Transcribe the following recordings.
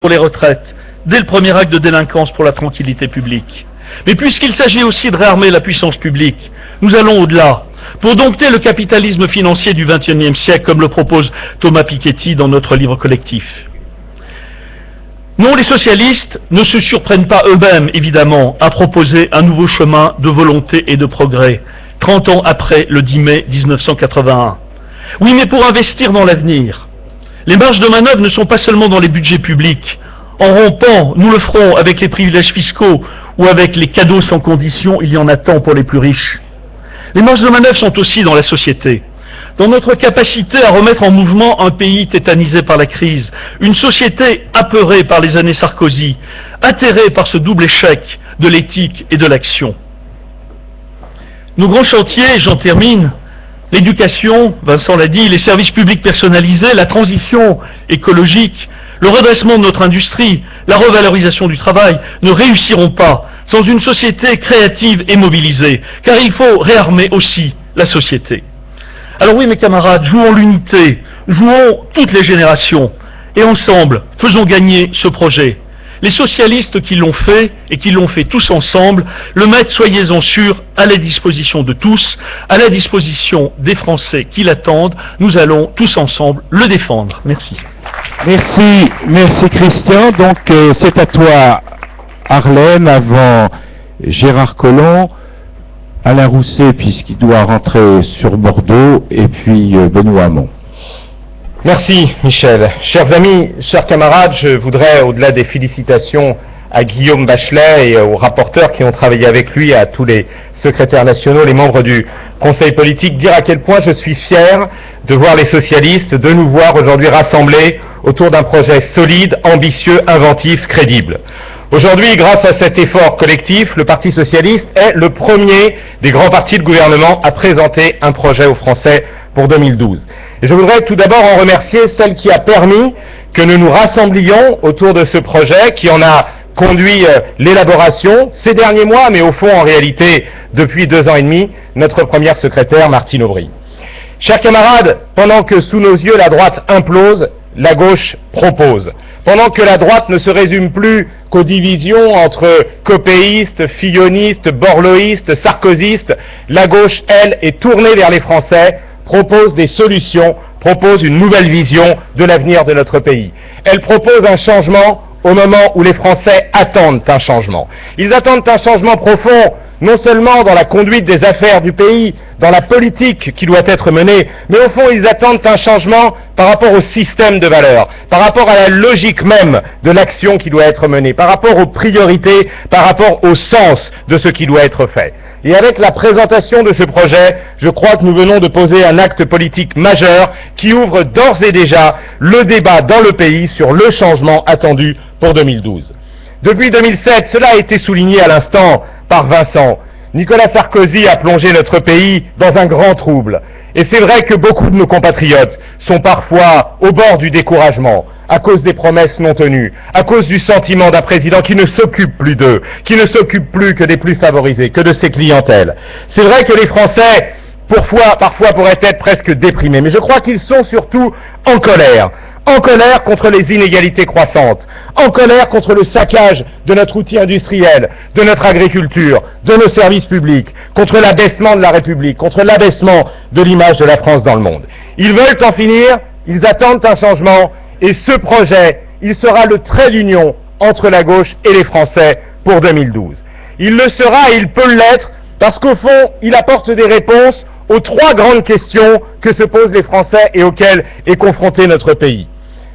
pour les retraites, dès le premier acte de délinquance pour la tranquillité publique. Mais puisqu'il s'agit aussi de réarmer la puissance publique, nous allons au-delà, pour dompter le capitalisme financier du XXIe siècle, comme le propose Thomas Piketty dans notre livre collectif. Non, les socialistes ne se surprennent pas eux-mêmes, évidemment, à proposer un nouveau chemin de volonté et de progrès, 30 ans après le 10 mai 1981. Oui, mais pour investir dans l'avenir. Les marges de manœuvre ne sont pas seulement dans les budgets publics. En rompant, nous le ferons avec les privilèges fiscaux ou avec les cadeaux sans condition, il y en a tant pour les plus riches. Les marges de manœuvre sont aussi dans la société, dans notre capacité à remettre en mouvement un pays tétanisé par la crise, une société apeurée par les années Sarkozy, atterrée par ce double échec de l'éthique et de l'action. Nos grands chantiers, j'en termine, l'éducation, Vincent l'a dit, les services publics personnalisés, la transition écologique, le redressement de notre industrie, la revalorisation du travail ne réussiront pas sans une société créative et mobilisée, car il faut réarmer aussi la société. Alors oui, mes camarades, jouons l'unité, jouons toutes les générations, et ensemble, faisons gagner ce projet. Les socialistes qui l'ont fait, et qui l'ont fait tous ensemble, le mettent, soyez-en sûrs, à la disposition de tous, à la disposition des Français qui l'attendent. Nous allons tous ensemble le défendre. Merci. Merci Christian. Donc c'est à toi, Arlène, avant Gérard Collomb, Alain Rousset, puisqu'il doit rentrer sur Bordeaux, et puis Benoît Hamon. Merci Michel. Chers amis, chers camarades, je voudrais, au-delà des félicitations à Guillaume Bachelet et aux rapporteurs qui ont travaillé avec lui, à tous les secrétaires nationaux, les membres du Conseil politique, dire à quel point je suis fier de voir les socialistes, de nous voir aujourd'hui rassemblés autour d'un projet solide, ambitieux, inventif, crédible. Aujourd'hui, grâce à cet effort collectif, le Parti socialiste est le premier des grands partis de gouvernement à présenter un projet aux Français pour 2012. Et je voudrais tout d'abord en remercier celle qui a permis que nous nous rassemblions autour de ce projet, qui en a conduit l'élaboration ces derniers mois, mais au fond, en réalité, depuis 2 ans et demi, notre première secrétaire, Martine Aubry. Chers camarades, pendant que sous nos yeux la droite implose, la gauche propose. Pendant que la droite ne se résume plus qu'aux divisions entre copéistes, fillonistes, borloïstes, sarkozystes, la gauche, elle, est tournée vers les Français, propose des solutions, propose une nouvelle vision de l'avenir de notre pays. Elle propose un changement au moment où les Français attendent un changement. Ils attendent un changement profond, non seulement dans la conduite des affaires du pays, dans la politique qui doit être menée, mais au fond ils attendent un changement par rapport au système de valeurs, par rapport à la logique même de l'action qui doit être menée, par rapport aux priorités, par rapport au sens de ce qui doit être fait. Et avec la présentation de ce projet, je crois que nous venons de poser un acte politique majeur qui ouvre d'ores et déjà le débat dans le pays sur le changement attendu pour 2012. Depuis 2007, cela a été souligné à l'instant par Vincent, Nicolas Sarkozy a plongé notre pays dans un grand trouble. Et c'est vrai que beaucoup de nos compatriotes sont parfois au bord du découragement, à cause des promesses non tenues, à cause du sentiment d'un président qui ne s'occupe plus d'eux, qui ne s'occupe plus que des plus favorisés, que de ses clientèles. C'est vrai que les Français, parfois pourraient être presque déprimés, mais je crois qu'ils sont surtout en colère contre les inégalités croissantes, en colère contre le saccage de notre outil industriel, de notre agriculture, de nos services publics, contre l'abaissement de la République, contre l'abaissement de l'image de la France dans le monde. Ils veulent en finir, ils attendent un changement, et ce projet, il sera le trait d'union entre la gauche et les Français pour 2012. Il le sera et il peut l'être parce qu'au fond, il apporte des réponses aux 3 grandes questions que se posent les Français et auxquelles est confronté notre pays.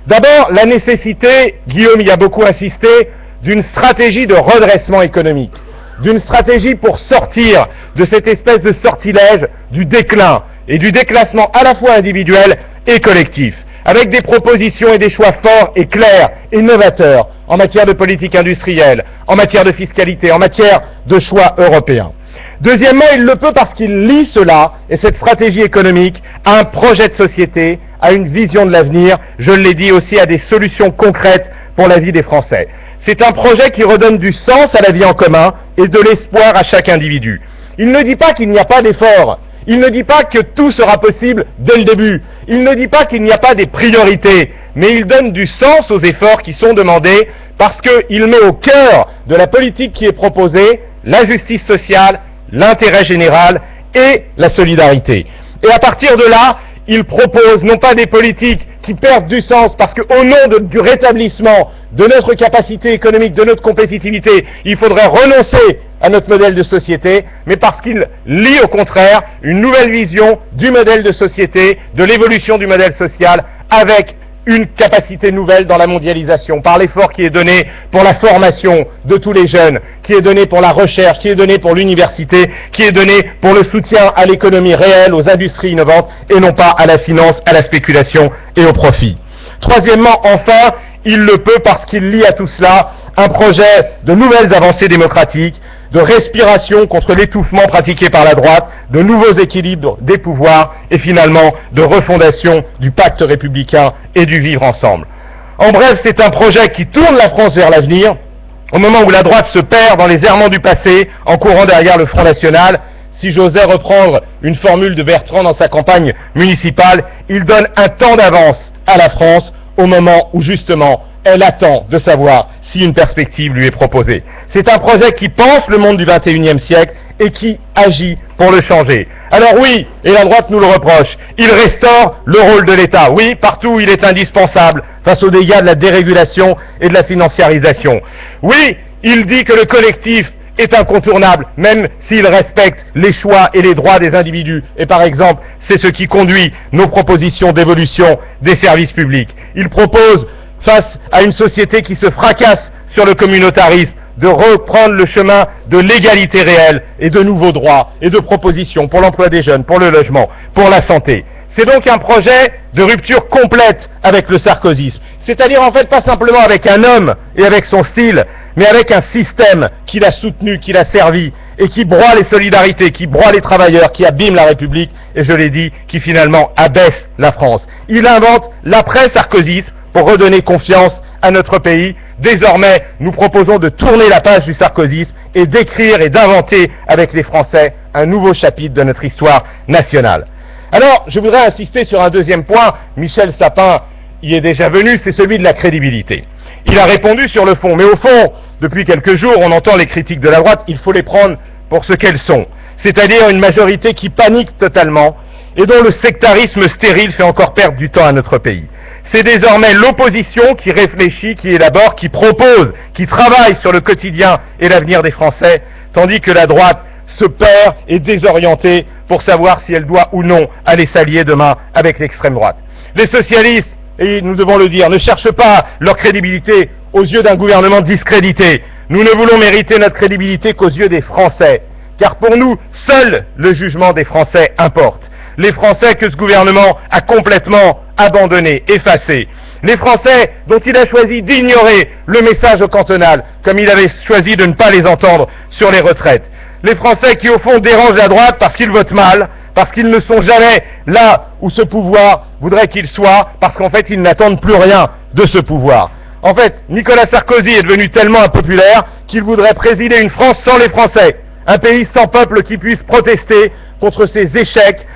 D'abord, la nécessité, Guillaume y a beaucoup insisté, d'une stratégie de redressement économique, d'une stratégie pour sortir de cette espèce de sortilège du déclin et du déclassement à la fois individuel et collectif, avec des propositions et des choix forts et clairs et novateurs en matière de politique industrielle, en matière de fiscalité, en matière de choix européens. Deuxièmement, il le peut parce qu'il lie cela, et cette stratégie économique, à un projet de société, à une vision de l'avenir, je l'ai dit aussi à des solutions concrètes pour la vie des Français. C'est un projet qui redonne du sens à la vie en commun et de l'espoir à chaque individu. Il ne dit pas qu'il n'y a pas d'effort, il ne dit pas que tout sera possible dès le début, il ne dit pas qu'il n'y a pas des priorités, mais il donne du sens aux efforts qui sont demandés parce qu'il met au cœur de la politique qui est proposée la justice sociale, l'intérêt général et la solidarité. Et à partir de là, il propose non pas des politiques qui perdent du sens parce qu'au nom du rétablissement de notre capacité économique, de notre compétitivité, il faudrait renoncer à notre modèle de société, mais parce qu'il lie au contraire une nouvelle vision du modèle de société, de l'évolution du modèle social avec une capacité nouvelle dans la mondialisation, par l'effort qui est donné pour la formation de tous les jeunes, qui est donné pour la recherche, qui est donné pour l'université, qui est donné pour le soutien à l'économie réelle, aux industries innovantes, et non pas à la finance, à la spéculation et au profit. Troisièmement, enfin, il le peut parce qu'il lie à tout cela un projet de nouvelles avancées démocratiques, de respiration contre l'étouffement pratiqué par la droite, de nouveaux équilibres des pouvoirs et finalement de refondation du pacte républicain et du vivre ensemble. En bref, c'est un projet qui tourne la France vers l'avenir, au moment où la droite se perd dans les errements du passé en courant derrière le Front National. Si j'osais reprendre une formule de Bertrand dans sa campagne municipale, il donne un temps d'avance à la France au moment où justement elle attend de savoir si une perspective lui est proposée. C'est un projet qui pense le monde du XXIe siècle et qui agit pour le changer. Alors oui, et la droite nous le reproche, il restaure le rôle de l'État. Oui, partout où il est indispensable face aux dégâts de la dérégulation et de la financiarisation. Oui, il dit que le collectif est incontournable, même s'il respecte les choix et les droits des individus. Et par exemple, c'est ce qui conduit nos propositions d'évolution des services publics. Il propose, face à une société qui se fracasse sur le communautarisme, de reprendre le chemin de l'égalité réelle et de nouveaux droits et de propositions pour l'emploi des jeunes, pour le logement, pour la santé. C'est donc un projet de rupture complète avec le sarkozysme. C'est-à-dire en fait pas simplement avec un homme et avec son style, mais avec un système qui l'a soutenu, qui l'a servi et qui broie les solidarités, qui broie les travailleurs, qui abîme la République et je l'ai dit, qui finalement abaisse la France. Il invente l'après-sarkozysme pour redonner confiance à notre pays. Désormais, nous proposons de tourner la page du sarkozysme et d'écrire et d'inventer avec les Français un nouveau chapitre de notre histoire nationale. Alors, je voudrais insister sur un deuxième point. Michel Sapin y est déjà venu, c'est celui de la crédibilité. Il a répondu sur le fond, mais au fond, depuis quelques jours, on entend les critiques de la droite, il faut les prendre pour ce qu'elles sont. C'est-à-dire une majorité qui panique totalement et dont le sectarisme stérile fait encore perdre du temps à notre pays. C'est désormais l'opposition qui réfléchit, qui élabore, qui propose, qui travaille sur le quotidien et l'avenir des Français, tandis que la droite se perd et est désorientée pour savoir si elle doit ou non aller s'allier demain avec l'extrême droite. Les socialistes, et nous devons le dire, ne cherchent pas leur crédibilité aux yeux d'un gouvernement discrédité. Nous ne voulons mériter notre crédibilité qu'aux yeux des Français, car pour nous, seul le jugement des Français importe. Les Français que ce gouvernement a complètement abandonnés, effacés. Les Français dont il a choisi d'ignorer le message au cantonal, comme il avait choisi de ne pas les entendre sur les retraites. Les Français qui au fond dérangent la droite parce qu'ils votent mal, parce qu'ils ne sont jamais là où ce pouvoir voudrait qu'ils soient, parce qu'en fait ils n'attendent plus rien de ce pouvoir. En fait, Nicolas Sarkozy est devenu tellement impopulaire qu'il voudrait présider une France sans les Français, un pays sans peuple qui puisse protester contre ses échecs,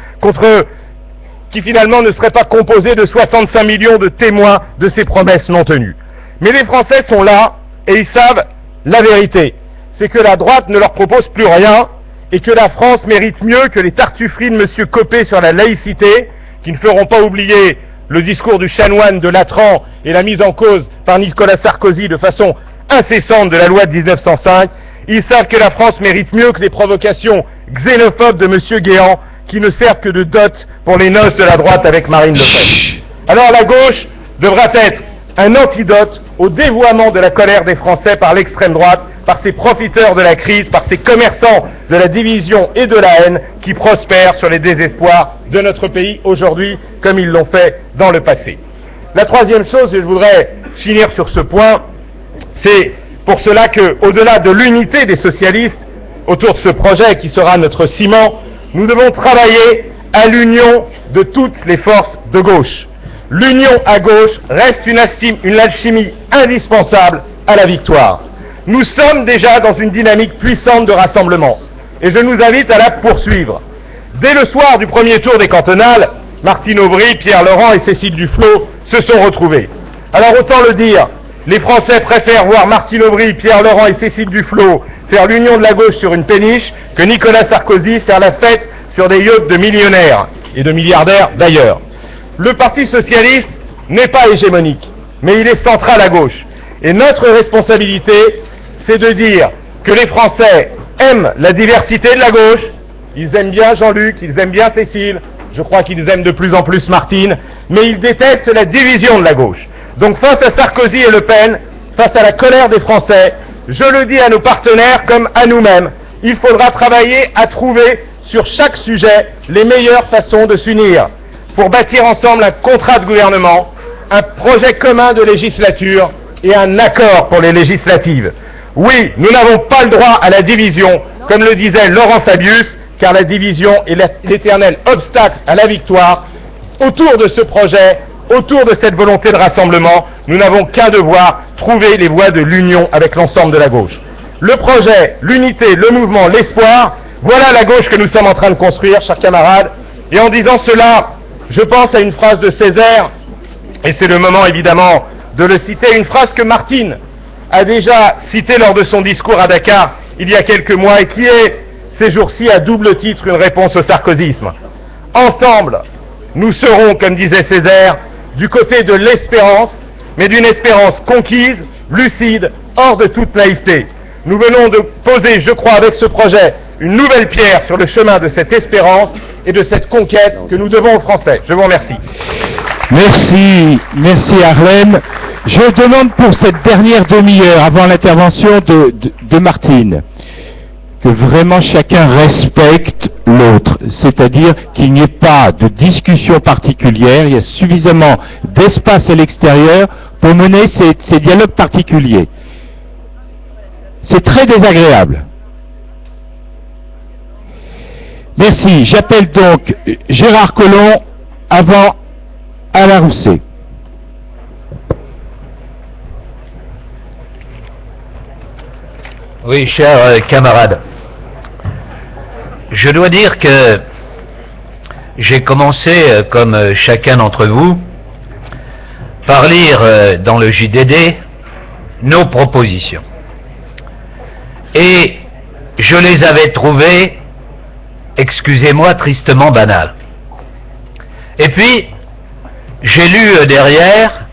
qui finalement ne serait pas composé de 65 millions de témoins de ses promesses non tenues. Mais les Français sont là et ils savent la vérité. C'est que la droite ne leur propose plus rien et que la France mérite mieux que les tartufferies de M. Copé sur la laïcité, qui ne feront pas oublier le discours du chanoine de Latran et la mise en cause par Nicolas Sarkozy de façon incessante de la loi de 1905. Ils savent que la France mérite mieux que les provocations xénophobes de M. Guéant, qui ne servent que de dot pour les noces de la droite avec Marine Le Pen. Alors la gauche devra être un antidote au dévoiement de la colère des Français par l'extrême droite, par ces profiteurs de la crise, par ces commerçants de la division et de la haine qui prospèrent sur les désespoirs de notre pays aujourd'hui, comme ils l'ont fait dans le passé. La troisième chose, et je voudrais finir sur ce point, c'est pour cela que, au-delà de l'unité des socialistes autour de ce projet qui sera notre ciment, nous devons travailler à l'union de toutes les forces de gauche. L'union à gauche reste une alchimie indispensable à la victoire. Nous sommes déjà dans une dynamique puissante de rassemblement et je nous invite à la poursuivre. Dès le soir du premier tour des cantonales, Martine Aubry, Pierre Laurent et Cécile Duflot se sont retrouvés. Alors autant le dire, les Français préfèrent voir Martine Aubry, Pierre Laurent et Cécile Duflot faire l'union de la gauche sur une péniche que Nicolas Sarkozy faire la fête sur des yachts de millionnaires et de milliardaires d'ailleurs. Le Parti socialiste n'est pas hégémonique, mais il est central à gauche. Et notre responsabilité, c'est de dire que les Français aiment la diversité de la gauche, ils aiment bien Jean-Luc, ils aiment bien Cécile, je crois qu'ils aiment de plus en plus Martine, mais ils détestent la division de la gauche. Donc face à Sarkozy et Le Pen, face à la colère des Français, je le dis à nos partenaires comme à nous-mêmes, il faudra travailler à trouver sur chaque sujet les meilleures façons de s'unir pour bâtir ensemble un contrat de gouvernement, un projet commun de législature et un accord pour les législatives. Oui, nous n'avons pas le droit à la division, comme le disait Laurent Fabius, car la division est l'éternel obstacle à la victoire. Autour de ce projet, autour de cette volonté de rassemblement, nous n'avons qu'un devoir, trouver les voies de l'union avec l'ensemble de la gauche. Le projet, l'unité, le mouvement, l'espoir, voilà la gauche que nous sommes en train de construire, chers camarades. Et en disant cela, je pense à une phrase de Césaire, et c'est le moment évidemment de le citer, une phrase que Martine a déjà citée lors de son discours à Dakar il y a quelques mois et qui est, ces jours-ci, à double titre, une réponse au sarkozysme. Ensemble, nous serons, comme disait Césaire, du côté de l'espérance, mais d'une espérance conquise, lucide, hors de toute naïveté. Nous venons de poser, je crois, avec ce projet, une nouvelle pierre sur le chemin de cette espérance et de cette conquête que nous devons aux Français. Je vous remercie. Merci Arlène. Je demande pour cette dernière demi-heure, avant l'intervention de Martine, que vraiment chacun respecte l'autre, c'est-à-dire qu'il n'y ait pas de discussion particulière, il y a suffisamment d'espace à l'extérieur pour mener ces dialogues particuliers. C'est très désagréable. Merci. J'appelle donc Gérard Collomb avant Alain Rousset. Oui, chers camarades, je dois dire que j'ai commencé, comme chacun d'entre vous, par lire dans le JDD nos propositions. Et je les avais trouvées, excusez-moi, tristement banales. Et puis, j'ai lu derrière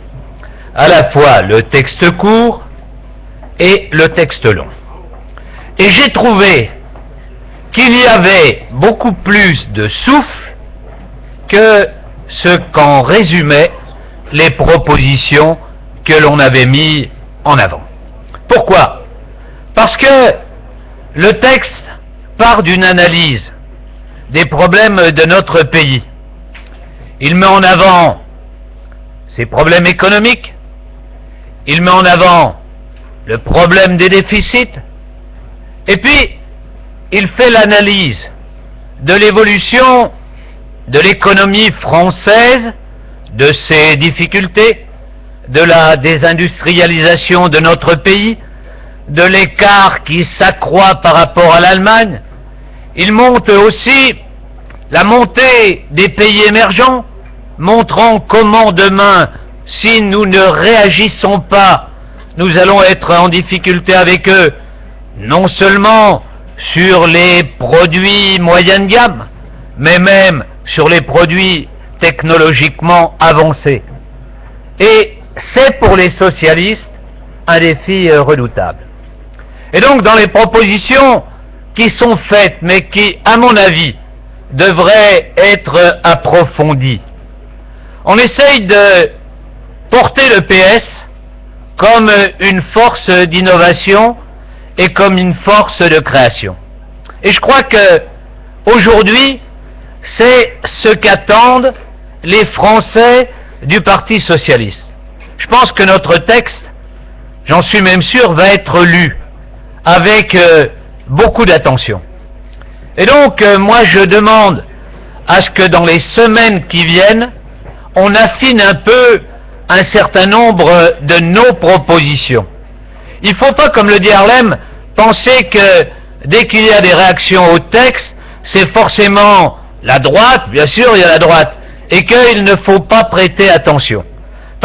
à la fois le texte court et le texte long. Et j'ai trouvé qu'il y avait beaucoup plus de souffle que ce qu'en résumaient les propositions que l'on avait mis en avant. Pourquoi ? Parce que le texte part d'une analyse des problèmes de notre pays. Il met en avant ses problèmes économiques, il met en avant le problème des déficits, et puis il fait l'analyse de l'évolution de l'économie française, de ses difficultés, de la désindustrialisation de notre pays, de l'écart qui s'accroît par rapport à l'Allemagne. Il montre aussi la montée des pays émergents, montrant comment demain, si nous ne réagissons pas, nous allons être en difficulté avec eux, non seulement sur les produits moyenne gamme, mais même sur les produits technologiquement avancés. Et c'est pour les socialistes un défi redoutable. Et donc dans les propositions qui sont faites, mais qui, à mon avis, devraient être approfondies, on essaye de porter le PS comme une force d'innovation et comme une force de création. Et je crois que aujourd'hui, c'est ce qu'attendent les Français du Parti socialiste. Je pense que notre texte, j'en suis même sûr, va être lu avec beaucoup d'attention. Et donc, moi je demande à ce que dans les semaines qui viennent, on affine un peu un certain nombre de nos propositions. Il ne faut pas, comme le dit Harlem, penser que dès qu'il y a des réactions au texte, c'est forcément la droite, bien sûr il y a la droite, et qu'il ne faut pas prêter attention.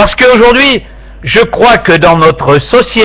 Parce qu'aujourd'hui, je crois que dans notre société,